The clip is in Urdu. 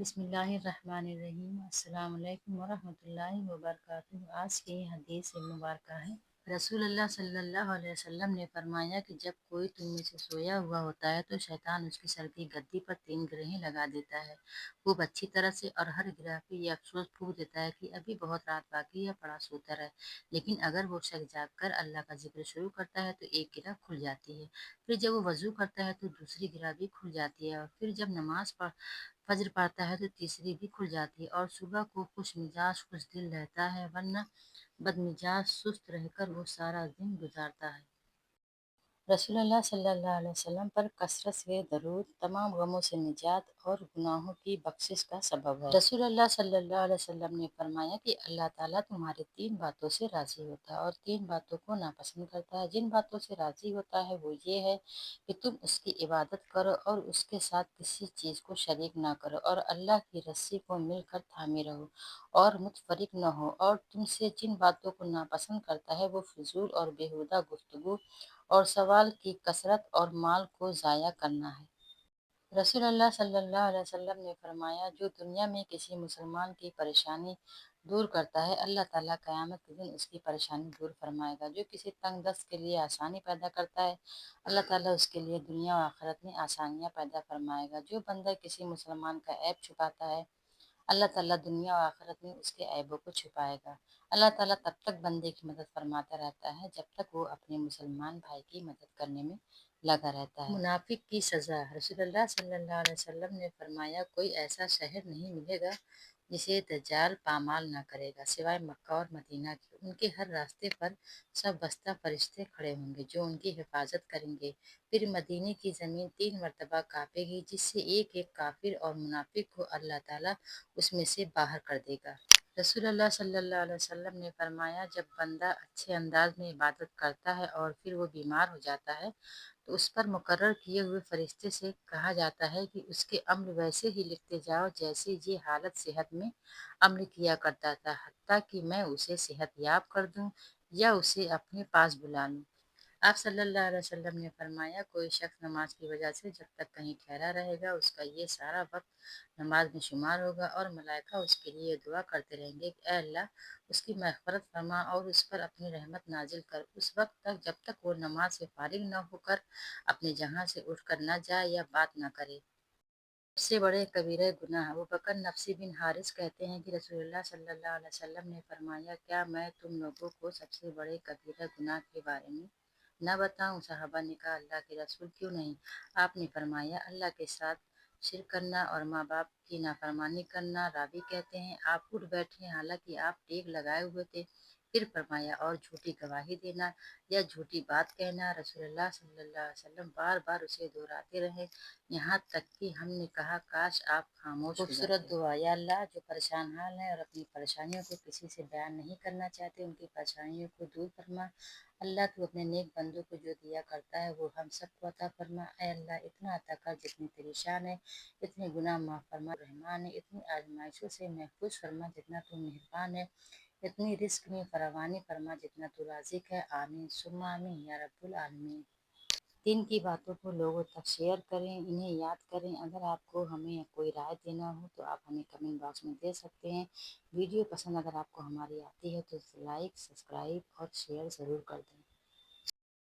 بسم اللہ الرحمن الرحیم۔ السلام علیکم ورحمۃ اللہ وبرکاتہ۔ آج کی حدیث مبارکہ ہے، رسول اللہ صلی اللہ علیہ وسلم نے فرمایا کہ جب کوئی تم میں سے سویا ہوا ہوتا ہے تو شیطان اس کی سر کی گدی پر 3 گرہیں لگا دیتا ہے، خوب اچھی طرح سے، اور ہر گرہ پہ یہ افسوس پھونک دیتا ہے کہ ابھی بہت رات باقی ہے، پڑا سوتا رہے۔ لیکن اگر وہ شخص جاگ کر اللہ کا ذکر شروع کرتا ہے تو ایک گرہ کھل جاتی ہے، پھر جب وہ وضو کرتا ہے تو دوسری گرہ بھی کھل جاتی ہے، اور پھر جب نماز فجر پڑھتا ہے تو تیسری بھی کھل جاتی ہے، اور صبح کو خوش مزاج خوش دل رہتا ہے، ورنہ بد مزاج سست رہ کر وہ سارا دن گزارتا ہے۔ رسول اللہ صلی اللہ علیہ وسلم پر کثرت سے درود تمام غموں سے نجات اور گناہوں کی بخشش کا سبب ہے۔ رسول اللہ صلی اللہ علیہ وسلم نے فرمایا کہ اللہ تعالیٰ تمہارے 3 باتوں سے راضی ہوتا ہے اور 3 باتوں کو ناپسند کرتا ہے۔ جن باتوں سے راضی ہوتا ہے وہ یہ ہے کہ تم اس کی عبادت کرو اور اس کے ساتھ کسی چیز کو شریک نہ کرو، اور اللہ کی رسی کو مل کر تھامے رہو اور متفرق نہ ہو، اور تم سے جن باتوں کو ناپسند کرتا ہے وہ فضول اور بیہودہ گفتگو اور سوال کی کثرت اور مال کو ضائع کرنا ہے۔ رسول اللہ صلی اللہ علیہ وسلم نے فرمایا، جو دنیا میں کسی مسلمان کی پریشانی دور کرتا ہے، اللہ تعالیٰ قیامت کے دن اس کی پریشانی دور فرمائے گا۔ جو کسی تنگ دست کے لیے آسانی پیدا کرتا ہے، اللہ تعالیٰ اس کے لیے دنیا و آخرت میں آسانیاں پیدا فرمائے گا۔ جو بندہ کسی مسلمان کا عیب چھپاتا ہے، اللہ تعالیٰ دنیا و آخرت میں اس کے عیبوں کو چھپائے گا۔ اللہ تعالیٰ تب تک بندے کی مدد فرماتا رہتا ہے جب تک وہ اپنے مسلمان بھائی کی مدد کرنے میں لگا رہتا ہے۔ منافق کی سزا۔ رسول اللہ صلی اللہ علیہ وسلم نے فرمایا، کوئی ایسا شہر نہیں ملے گا جسے دجال پامال نہ کرے گا سوائے مکہ اور مدینہ کے۔ ان کے ہر راستے پر سب بستہ فرشتے کھڑے ہوں گے جو ان کی حفاظت کریں گے۔ پھر مدینے کی زمین 3 مرتبہ کانپے گی، جس سے ایک ایک کافر اور منافق کو اللہ تعالیٰ اس میں سے باہر کر دے گا۔ رسول اللہ صلی اللہ علیہ وسلم نے فرمایا، جب بندہ اچھے انداز میں عبادت کرتا ہے اور پھر وہ بیمار ہو جاتا ہے تو اس پر مقرر کیے ہوئے فرشتے سے کہا جاتا ہے کہ اس کے عمل ویسے ہی لکھتے جاؤ جیسے یہ حالت صحت میں عمل کیا کرتا تھا، حتیٰ کہ میں اسے صحت یاب کر دوں یا اسے اپنے پاس بلا لوں۔ آپ صلی اللہ علیہ وسلم نے فرمایا، کوئی شخص نماز کی وجہ سے جب تک کہیں ٹھہرا رہے گا اس کا یہ سارا وقت نماز میں شمار ہوگا، اور ملائکہ اس کے لیے دعا کرتے رہیں گے کہ اے اللہ اس کی مغفرت فرما اور اس پر اپنی رحمت نازل کر، اس وقت تک جب تک وہ نماز سے فارغ نہ ہو کر اپنے جہاں سے اٹھ کر نہ جائے یا بات نہ کرے۔ سب سے بڑے کبیرہ گناہ۔ ابوبکر نفسی بن حارث کہتے ہیں کہ رسول اللہ صلی اللہ علیہ وسلم نے فرمایا، کیا میں تم لوگوں کو سب سے بڑے کبیرہ گناہ کے بارے میں نہ بتاؤں؟ صحابہ نے کہا، اللہ کے رسول کیوں نہیں؟ آپ نے فرمایا، اللہ کے ساتھ شرک کرنا اور ماں باپ کی نافرمانی کرنا۔ راوی کہتے ہیں، آپ اٹھ بیٹھے حالانکہ آپ ٹیک لگائے ہوئے تھے۔ پھر فرمایا، اور جھوٹی گواہی دینا یا جھوٹی بات کہنا۔ رسول اللہ صلی اللہ علیہ وسلم بار بار اسے دہراتے رہے، یہاں تک کہ ہم نے کہا کاش آپ خاموش ہو جاتے۔ خوبصورت دعا۔ یا اللہ، جو پریشان حال ہیں اور اپنی پریشانیوں کو کسی سے بیان نہیں کرنا چاہتے، ان کی پریشانیوں کو دور فرما۔ اللہ تو اپنے نیک بندوں کو جو دیا کرتا ہے وہ ہم سب کو عطا فرما۔ اے اللہ، اتنا عطا کر جتنی تیری شان ہے، اتنے گناہ معاف فرما رحمان ہے، اتنی آزمائشوں سے محفوظ فرما جتنا تو مہربان ہے، اتنی رزق میں فراوانی فرما جتنا تو رازق ہے۔ آمین ثم آمین یا رب العالمین۔ دین کی باتوں کو لوگوں تک شیئر کریں، انہیں یاد کریں۔ اگر آپ کو ہمیں کوئی رائے دینا ہو تو آپ ہمیں کمنٹ باکس میں دے سکتے ہیں۔ ویڈیو پسند اگر آپ کو ہماری آتی ہے تو لائک، سبسکرائب اور شیئر ضرور کر دیں۔